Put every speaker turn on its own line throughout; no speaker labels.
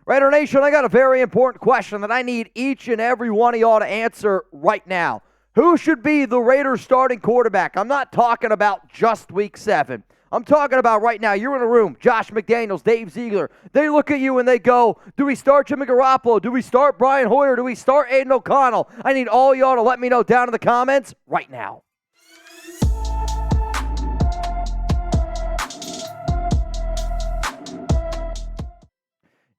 Raider Nation, I got a very important question that I need each and every one of y'all to answer right now. Who should be the Raiders starting quarterback? I'm not talking about just week 7. I'm talking about right now. You're in a room, Josh McDaniels, Dave Ziegler. They look at you and they go, do we start Jimmy Garoppolo? Do we start Brian Hoyer? Do we start Aidan O'Connell? I need all y'all to let me know down in the comments right now.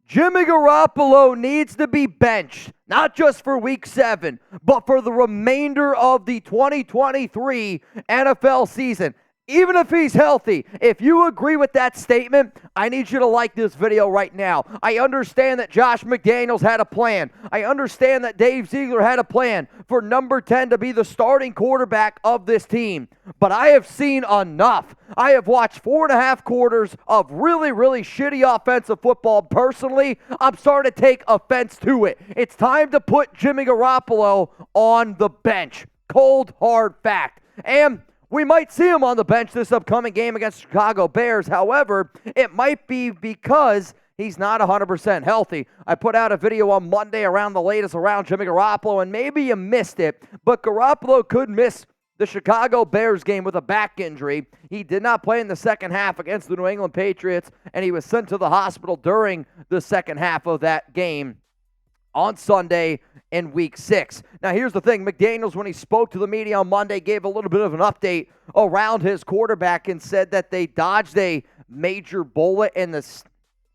Jimmy Garoppolo needs to be benched, not just for week 7, but for the remainder of the 2023 NFL season. Even if he's healthy, if you agree with that statement, I need you to like this video right now. I understand that Josh McDaniels had a plan. I understand that Dave Ziegler had a plan for number 10 to be the starting quarterback of this team. But I have seen enough. I have watched 4.5 quarters of really, really shitty offensive football. Personally, I'm starting to take offense to it. It's time to put Jimmy Garoppolo on the bench. Cold, hard fact. And we might see him on the bench this upcoming game against Chicago Bears. However, it might be because he's not 100% healthy. I put out a video on Monday around the latest around Jimmy Garoppolo, and maybe you missed it, but Garoppolo could miss the Chicago Bears game with a back injury. He did not play in the second half against the New England Patriots, and he was sent to the hospital during the second half of that game on Sunday in week 6. Now, here's the thing. McDaniels, when he spoke to the media on Monday, gave a little bit of an update around his quarterback and said that they dodged a major bullet and the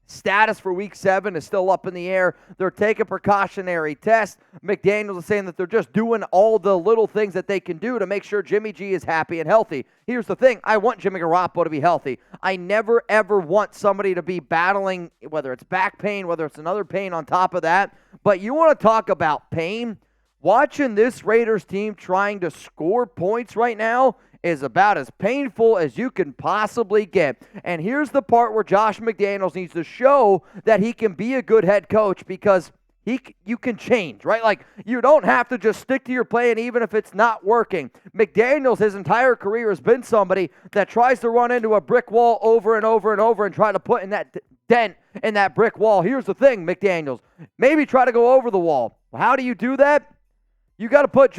status for week 7 is still up in the air. They're taking precautionary tests. McDaniels is saying that they're just doing all the little things that they can do to make sure Jimmy G is happy and healthy. Here's the thing. I want Jimmy Garoppolo to be healthy. I never, ever want somebody to be battling, whether it's back pain, whether it's another pain on top of that. But you want to talk about pain? Watching this Raiders team trying to score points right now is about as painful as you can possibly get. And here's the part where Josh McDaniels needs to show that he can be a good head coach, because you can change, right? Like, you don't have to just stick to your plan even if it's not working. McDaniels, his entire career, has been somebody that tries to run into a brick wall over and over and over and try to put in that dent in that brick wall. Here's the thing, McDaniels. Maybe try to go over the wall. How do you do that? You got to put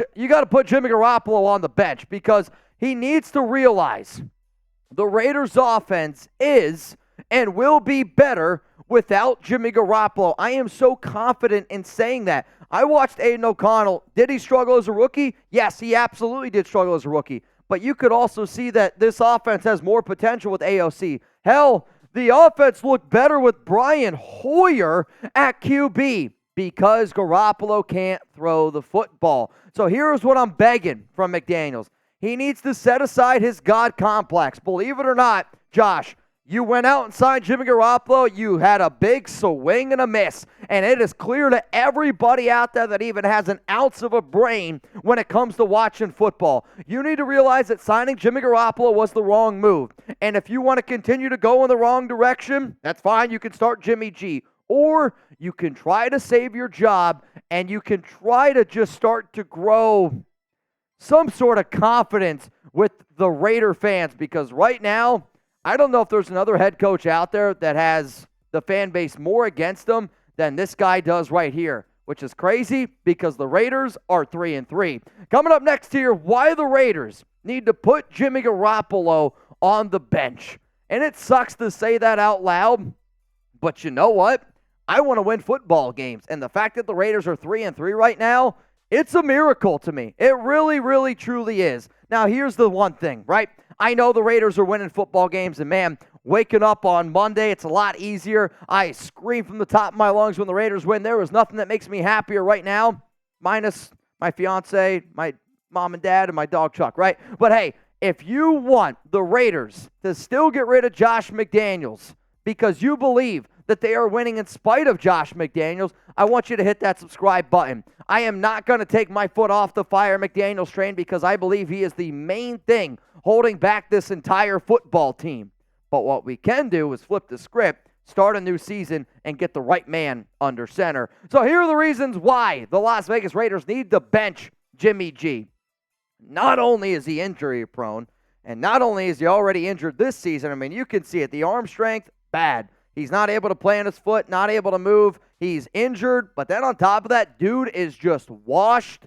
Jimmy Garoppolo on the bench, because he needs to realize the Raiders' offense is and will be better without Jimmy Garoppolo. I am so confident in saying that. I watched Aidan O'Connell. Did he struggle as a rookie? Yes, he absolutely did struggle as a rookie. But you could also see that this offense has more potential with AOC. Hell, the offense looked better with Brian Hoyer at QB, because Garoppolo can't throw the football. So here's what I'm begging from McDaniels. He needs to set aside his God complex. Believe it or not, Josh, you went out and signed Jimmy Garoppolo. You had a big swing and a miss. And it is clear to everybody out there that even has an ounce of a brain when it comes to watching football. You need to realize that signing Jimmy Garoppolo was the wrong move. And if you want to continue to go in the wrong direction, that's fine. You can start Jimmy G. Or you can try to save your job, and you can try to just start to grow some sort of confidence with the Raider fans, because right now, I don't know if there's another head coach out there that has the fan base more against them than this guy does right here, which is crazy because the Raiders are 3-3. Coming up next here, why the Raiders need to put Jimmy Garoppolo on the bench. And it sucks to say that out loud, but you know what? I want to win football games, and the fact that the Raiders are 3-3 right now, it's a miracle to me. It really, really, truly is. Now, here's the one thing, right? I know the Raiders are winning football games, and man, waking up on Monday, it's a lot easier. I scream from the top of my lungs when the Raiders win. There is nothing that makes me happier right now, minus my fiance, my mom and dad, and my dog Chuck, right? But hey, if you want the Raiders to still get rid of Josh McDaniels because you believe that they are winning in spite of Josh McDaniels, I want you to hit that subscribe button. I am not going to take my foot off the fire McDaniels train, because I believe he is the main thing holding back this entire football team. But what we can do is flip the script, start a new season, and get the right man under center. So here are the reasons why the Las Vegas Raiders need to bench Jimmy G. Not only is he injury prone, and not only is he already injured this season, I mean, you can see it. The arm strength, bad. He's not able to plant his foot, not able to move. He's injured. But then on top of that, dude is just washed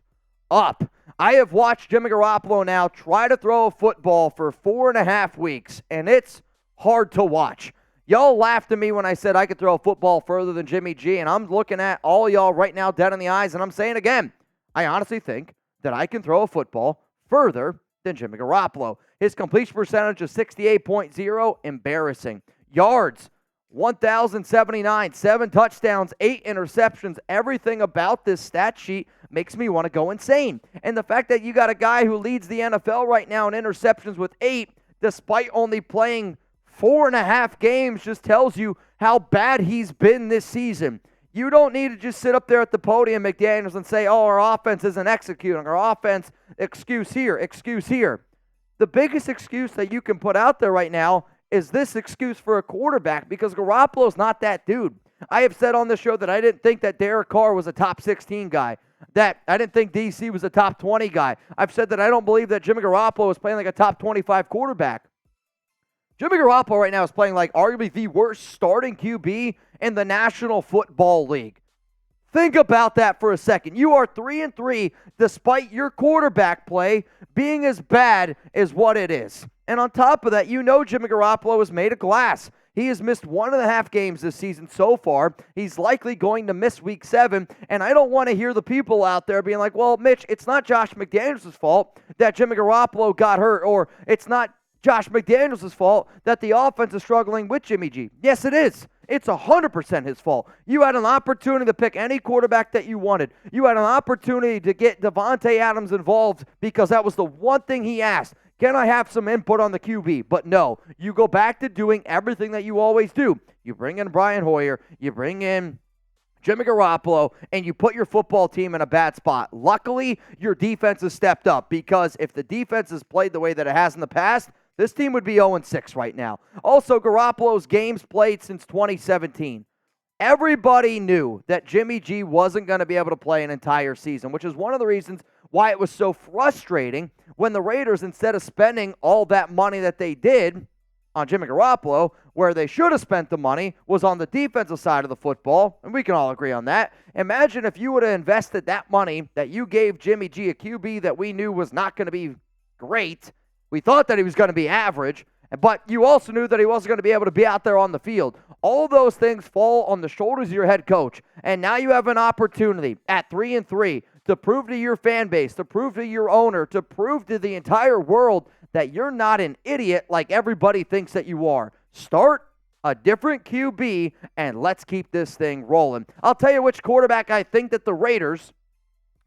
up. I have watched Jimmy Garoppolo now try to throw a football for 4.5 weeks, and it's hard to watch. Y'all laughed at me when I said I could throw a football further than Jimmy G, and I'm looking at all y'all right now dead in the eyes, and I'm saying again, I honestly think that I can throw a football further than Jimmy Garoppolo. His completion percentage is 68.0, embarrassing. Yards, 1,079, 7 touchdowns, 8 interceptions. Everything about this stat sheet makes me want to go insane. And the fact that you got a guy who leads the NFL right now in interceptions with 8, despite only playing 4.5 games, just tells you how bad he's been this season. You don't need to just sit up there at the podium, McDaniels, and say, oh, our offense isn't executing. Our offense, excuse here, excuse here. The biggest excuse that you can put out there right now is this excuse for a quarterback, because Garoppolo's not that dude. I have said on this show that I didn't think that Derek Carr was a top 16 guy, that I didn't think DC was a top 20 guy. I've said that I don't believe that Jimmy Garoppolo is playing like a top 25 quarterback. Jimmy Garoppolo right now is playing like arguably the worst starting QB in the National Football League. Think about that for a second. You are 3-3 despite your quarterback play being as bad as what it is. And on top of that, you know Jimmy Garoppolo is made of glass. He has missed 1.5 games this season so far. He's likely going to miss week 7. And I don't want to hear the people out there being like, well, Mitch, it's not Josh McDaniels' fault that Jimmy Garoppolo got hurt, or it's not Josh McDaniels' fault that the offense is struggling with Jimmy G. Yes, it is. It's 100% his fault. You had an opportunity to pick any quarterback that you wanted. You had an opportunity to get Devontae Adams involved because that was the one thing he asked. Can I have some input on the QB? But no, you go back to doing everything that you always do. You bring in Brian Hoyer, you bring in Jimmy Garoppolo, and you put your football team in a bad spot. Luckily, your defense has stepped up, because if the defense has played the way that it has in the past, this team would be 0-6 right now. Also, Garoppolo's games played since 2017. Everybody knew that Jimmy G wasn't going to be able to play an entire season, which is one of the reasons why it was so frustrating when the Raiders, instead of spending all that money that they did on Jimmy Garoppolo, where they should have spent the money was on the defensive side of the football, and we can all agree on that. Imagine if you would have invested that money that you gave Jimmy G, a QB that we knew was not going to be great. We thought that he was going to be average, but you also knew that he wasn't going to be able to be out there on the field. All those things fall on the shoulders of your head coach, and now you have an opportunity at 3-3 to prove to your fan base, to prove to your owner, to prove to the entire world that you're not an idiot like everybody thinks that you are. Start a different QB, and let's keep this thing rolling. I'll tell you which quarterback I think that the Raiders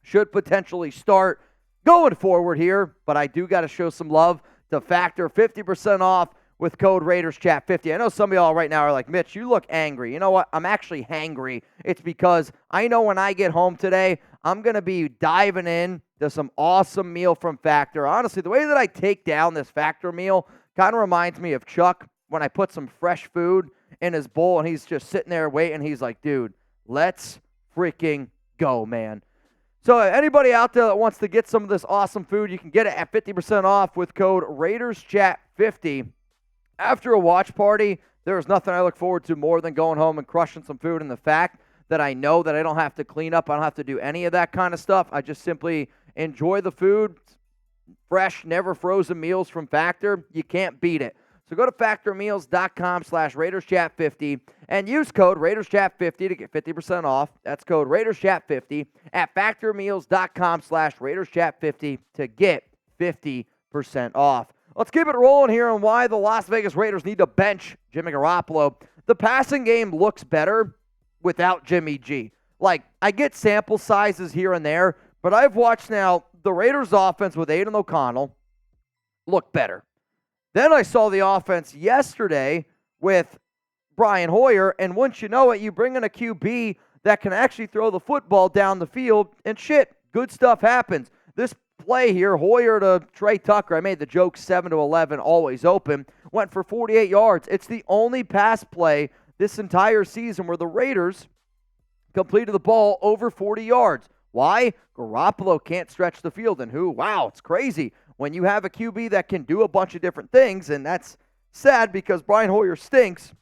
should potentially start going forward here, but I do got to show some love to Factor. 50% off with code RaidersChat50. I know some of y'all right now are like, Mitch, you look angry. You know what? I'm actually hangry. It's because I know when I get home today, I'm going to be diving in to some awesome meal from Factor. Honestly, the way that I take down this Factor meal kind of reminds me of Chuck when I put some fresh food in his bowl and he's just sitting there waiting. He's like, dude, let's freaking go, man. So anybody out there that wants to get some of this awesome food, you can get it at 50% off with code RaidersChat50. After a watch party, there is nothing I look forward to more than going home and crushing some food, and the fact that I know that I don't have to clean up, I don't have to do any of that kind of stuff. I just simply enjoy the food. Fresh, never frozen meals from Factor. You can't beat it. So go to factormeals.com/RaidersChat50 and use code RaidersChat50 to get 50% off. That's code RaidersChat50 at factormeals.com/RaidersChat50 to get 50% off. Let's keep it rolling here on why the Las Vegas Raiders need to bench Jimmy Garoppolo. The passing game looks better without Jimmy G. Like, I get sample sizes here and there, but I've watched now the Raiders offense with Aidan O'Connell look better. Then I saw the offense yesterday with Brian Hoyer, and once you know it, you bring in a QB that can actually throw the football down the field, and shit, good stuff happens. This play here, Hoyer to Trey Tucker, I made the joke 7-11, always open, went for 48 yards. It's the only pass play this entire season where the Raiders completed the ball over 40 yards. Why? Garoppolo can't stretch the field, and who? Wow, it's crazy when you have a QB that can do a bunch of different things, and that's sad because Brian Hoyer stinks.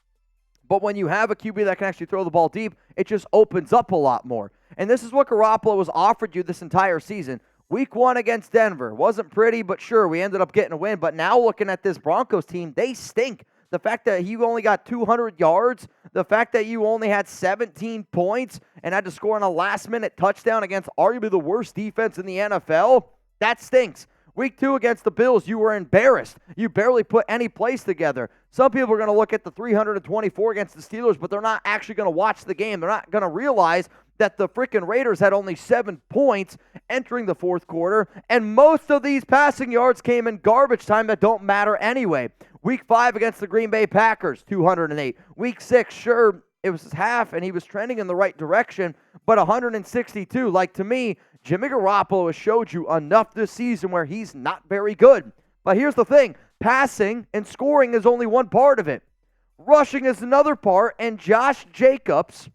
But when you have a QB that can actually throw the ball deep, it just opens up a lot more. And this is what Garoppolo has offered you this entire season. Week 1 against Denver. Wasn't pretty, but sure, we ended up getting a win. But now looking at this Broncos team, they stink. The fact that you only got 200 yards, the fact that you only had 17 points and had to score on a last-minute touchdown against arguably the worst defense in the NFL, that stinks. Week 2 against the Bills, you were embarrassed. You barely put any plays together. Some people are going to look at the 324 against the Steelers, but they're not actually going to watch the game. They're not going to realize that the freaking Raiders had only 7 points entering the fourth quarter, and most of these passing yards came in garbage time that don't matter anyway. Week 5 against the Green Bay Packers, 208. Week 6, sure, it was half, and he was trending in the right direction, but 162. Like, to me, Jimmy Garoppolo has showed you enough this season where he's not very good. But here's the thing. Passing and scoring is only one part of it. Rushing is another part, and Josh Jacobs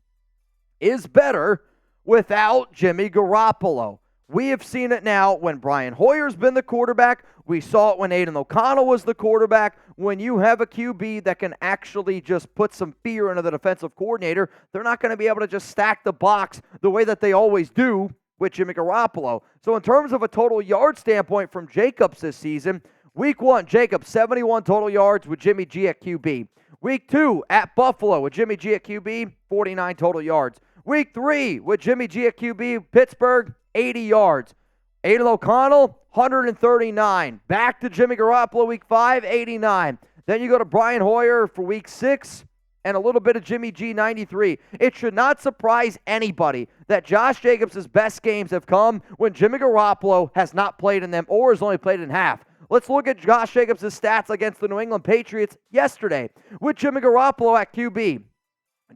is better without Jimmy Garoppolo. We have seen it now when Brian Hoyer's been the quarterback. We saw it when Aidan O'Connell was the quarterback. When you have a QB that can actually just put some fear into the defensive coordinator, they're not going to be able to just stack the box the way that they always do with Jimmy Garoppolo. So in terms of a total yard standpoint from Jacobs this season, Week 1, Jacobs, 71 total yards with Jimmy G at QB. Week 2, at Buffalo with Jimmy G at QB, 49 total yards. Week 3, with Jimmy G at QB, Pittsburgh, 80 yards. Aidan O'Connell, 139. Back to Jimmy Garoppolo, Week 5, 89. Then you go to Brian Hoyer for Week 6, and a little bit of Jimmy G, 93. It should not surprise anybody that Josh Jacobs' best games have come when Jimmy Garoppolo has not played in them or has only played in half. Let's look at Josh Jacobs' stats against the New England Patriots yesterday with Jimmy Garoppolo at QB.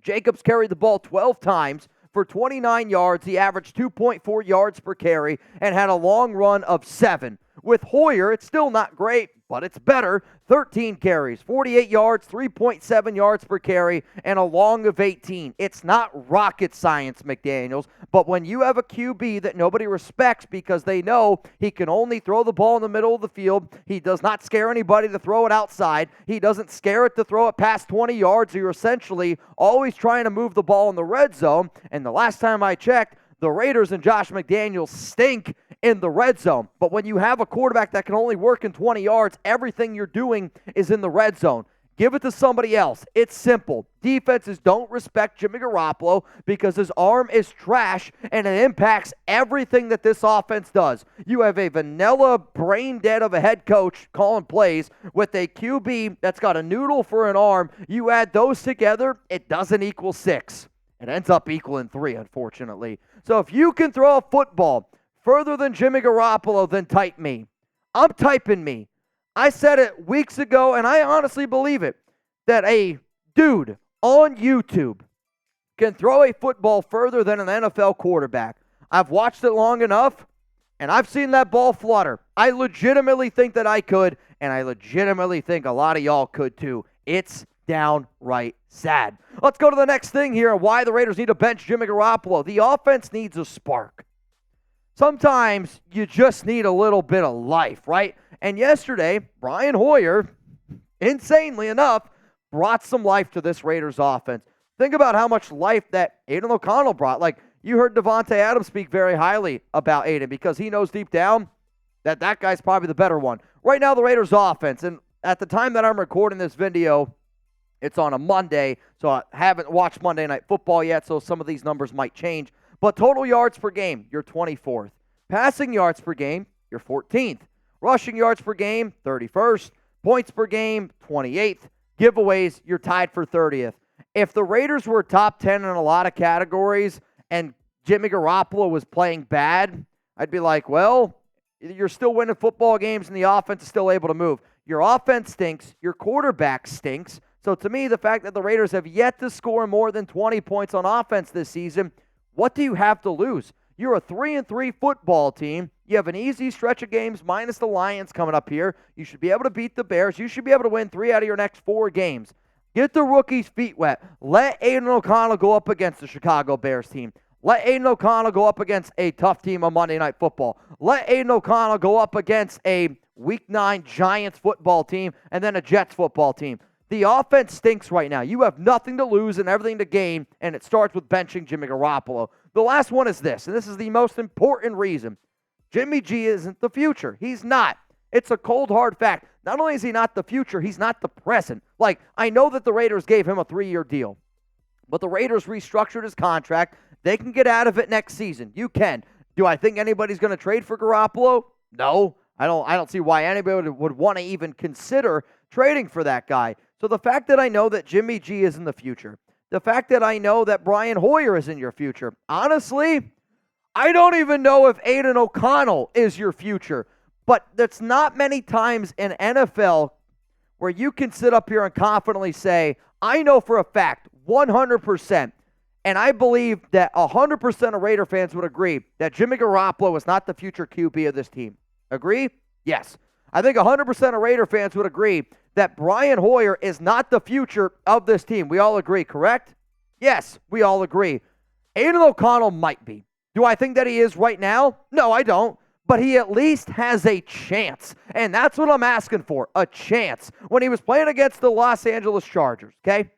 Jacobs carried the ball 12 times for 29 yards. He averaged 2.4 yards per carry and had a long run of 7. With Hoyer, it's still not great, but it's better. 13 carries, 48 yards, 3.7 yards per carry, and a long of 18. It's not rocket science, McDaniels, but when you have a QB that nobody respects because they know he can only throw the ball in the middle of the field, he does not scare anybody to throw it outside, he doesn't scare it to throw it past 20 yards, you're essentially always trying to move the ball in the red zone, and the last time I checked, the Raiders and Josh McDaniels stink in the red zone. But when you have a quarterback that can only work in 20 yards, everything you're doing is in the red zone. Give it to somebody else. It's simple. Defenses don't respect Jimmy Garoppolo because his arm is trash and it impacts everything that this offense does. You have a vanilla brain dead of a head coach calling plays with a QB that's got a noodle for an arm. You add those together, it doesn't equal 6. It ends up equaling 3, unfortunately. So if you can throw a football further than Jimmy Garoppolo, then type me. I'm typing me. I said it weeks ago, and I honestly believe it, that a dude on YouTube can throw a football further than an NFL quarterback. I've watched it long enough, and I've seen that ball flutter. I legitimately think that I could, and I legitimately think a lot of y'all could too. It's downright sad. Let's go to the next thing here, why the Raiders need to bench Jimmy Garoppolo. The offense needs a spark. Sometimes you just need a little bit of life, right? And yesterday, Brian Hoyer, insanely enough, brought some life to this Raiders offense. Think about how much life that Aidan O'Connell brought. Like, you heard Devontae Adams speak very highly about Aidan because he knows deep down that that guy's probably the better one. Right now, the Raiders offense, and at the time that I'm recording this video, it's on a Monday, so I haven't watched Monday Night Football yet, so some of these numbers might change. But total yards per game, you're 24th. Passing yards per game, you're 14th. Rushing yards per game, 31st. Points per game, 28th. Giveaways, you're tied for 30th. If the Raiders were top 10 in a lot of categories and Jimmy Garoppolo was playing bad, I'd be like, well, you're still winning football games and the offense is still able to move. Your offense stinks. Your quarterback stinks. So to me, the fact that the Raiders have yet to score more than 20 points on offense this season, what do you have to lose? You're a 3-3 football team. You have an easy stretch of games minus the Lions coming up here. You should be able to beat the Bears. You should be able to win 3 out of your next 4 games. Get the rookies' feet wet. Let Aidan O'Connell go up against the Chicago Bears team. Let Aidan O'Connell go up against a tough team on Monday Night Football. Let Aidan O'Connell go up against a Week 9 Giants football team and then a Jets football team. The offense stinks right now. You have nothing to lose and everything to gain, and it starts with benching Jimmy Garoppolo. The last one is this, and this is the most important reason. Jimmy G isn't the future. He's not. It's a cold, hard fact. Not only is he not the future, he's not the present. Like, I know that the Raiders gave him a 3-year deal, but the Raiders restructured his contract. They can get out of it next season. You can. Do I think anybody's going to trade for Garoppolo? No. I don't see why anybody would want to even consider trading for that guy. So the fact that I know that Jimmy G is in the future, the fact that I know that Brian Hoyer is in your future, honestly, I don't even know if Aidan O'Connell is your future. But that's not many times in NFL where you can sit up here and confidently say, I know for a fact, 100%, and I believe that 100% of Raider fans would agree that Jimmy Garoppolo is not the future QB of this team. Agree? Yes. I think 100% of Raider fans would agree that Brian Hoyer is not the future of this team. We all agree, correct? Yes, we all agree. Aidan O'Connell might be. Do I think that he is right now? No, I don't. But he at least has a chance. And that's what I'm asking for, a chance. When he was playing against the Los Angeles Chargers, okay?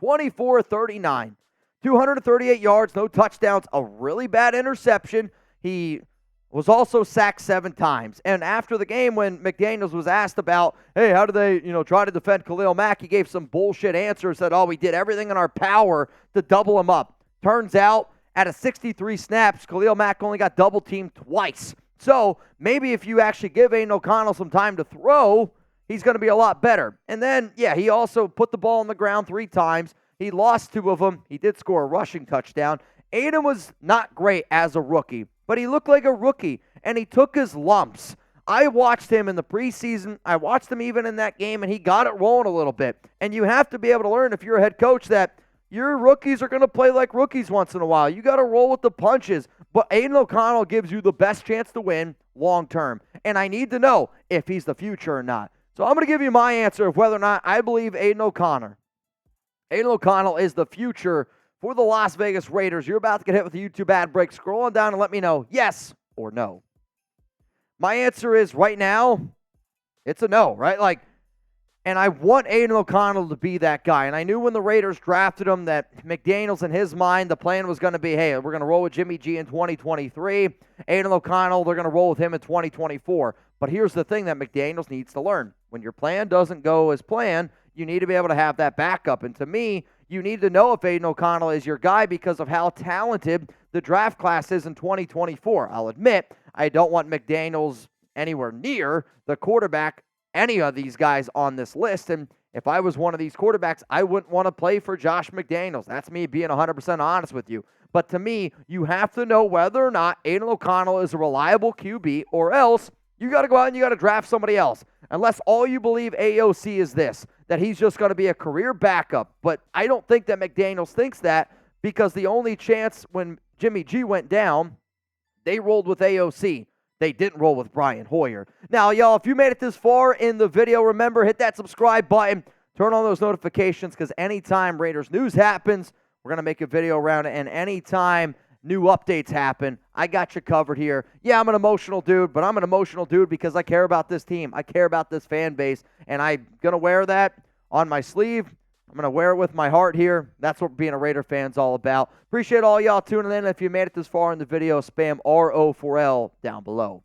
24-39, 238 yards, no touchdowns, a really bad interception. He was also sacked 7 times. And after the game, when McDaniels was asked about, hey, how do they, try to defend Khalil Mack, he gave some bullshit answer, said, we did everything in our power to double him up. Turns out, out of 63 snaps, Khalil Mack only got double-teamed twice. So maybe if you actually give Aidan O'Connell some time to throw, he's going to be a lot better. And then, he also put the ball on the ground 3 times. He lost 2 of them. He did score a rushing touchdown. Aidan was not great as a rookie, but he looked like a rookie, and he took his lumps. I watched him in the preseason. I watched him even in that game, and he got it rolling a little bit. And you have to be able to learn, if you're a head coach, that your rookies are going to play like rookies once in a while. You got to roll with the punches. But Aidan O'Connell gives you the best chance to win long term. And I need to know if he's the future or not. So I'm going to give you my answer of whether or not I believe Aidan O'Connell is the future for the Las Vegas Raiders. You're about to get hit with a YouTube ad break. Scroll on down and let me know yes or no. My answer is right now, it's a no, right? And I want Aidan O'Connell to be that guy. And I knew when the Raiders drafted him that McDaniels, in his mind, the plan was going to be, hey, we're going to roll with Jimmy G in 2023. Aidan O'Connell, they're going to roll with him in 2024. But here's the thing that McDaniels needs to learn. When your plan doesn't go as planned, you need to be able to have that backup. And to me, you need to know if Aidan O'Connell is your guy because of how talented the draft class is in 2024. I'll admit, I don't want McDaniels anywhere near the quarterback, any of these guys on this list. And if I was one of these quarterbacks, I wouldn't want to play for Josh McDaniels. That's me being 100% honest with you. But to me, you have to know whether or not Aidan O'Connell is a reliable QB, or else you got to go out and you got to draft somebody else. Unless all you believe AOC is this, that he's just going to be a career backup. But I don't think that McDaniels thinks that, because the only chance when Jimmy G went down, they rolled with AOC. They didn't roll with Brian Hoyer. Now, y'all, if you made it this far in the video, remember, hit that subscribe button. Turn on those notifications, because anytime Raiders news happens, we're going to make a video around it. And anytime new updates happen, I got you covered here. Yeah, I'm an emotional dude, but I'm an emotional dude because I care about this team. I care about this fan base, and I'm going to wear that on my sleeve. I'm going to wear it with my heart here. That's what being a Raider fan's all about. Appreciate all y'all tuning in. If you made it this far in the video, spam RO4L down below.